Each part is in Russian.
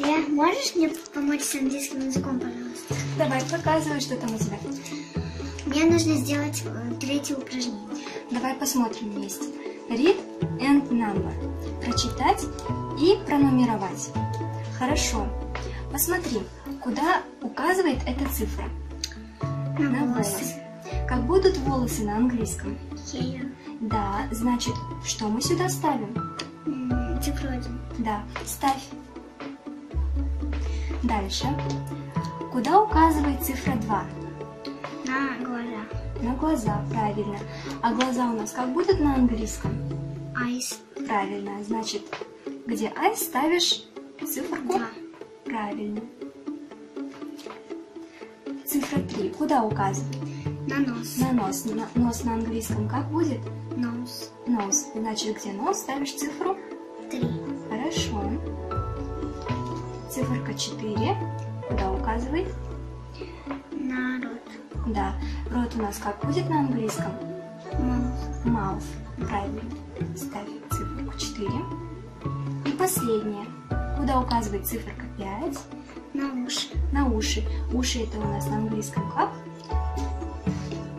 Зря. Можешь мне помочь с английским языком, пожалуйста? Давай, показывай, что там у тебя. Мне нужно сделать третье упражнение. Давай посмотрим вместе. Read and number. Прочитать и пронумеровать. Хорошо. Посмотри, куда указывает эта цифра. На волос. Как будут волосы на английском? Hair. Да, значит, что мы сюда ставим? Цифру 1. Да, ставь. Дальше. Куда указывает цифра 2? На глаза. На глаза, правильно. А глаза у нас как будут на английском? Eyes. Правильно. Значит, где eyes ставишь циферку? 2. Правильно. Цифра 3. Куда указывает? На нос. На нос. Нос на английском как будет? Nose. Нос. Значит, где нос ставишь цифру? 3. Хорошо. Циферка 4. Куда указывает? На рот. Да. Рот у нас как будет на английском? Mouth. Mouth. Правильно. Ставь циферку 4. И последнее. Куда указывает циферка 5? На уши. На уши. Уши это у нас на английском как?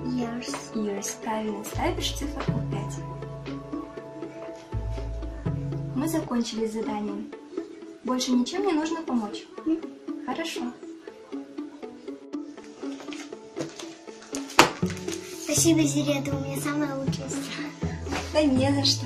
Ears. Ears. Правильно. Ставишь циферку 5. Мы закончили с заданием. Больше ничем не нужно помочь. Хорошо. Спасибо, Зире, ты у меня самая лучшая сестра. Да не за что.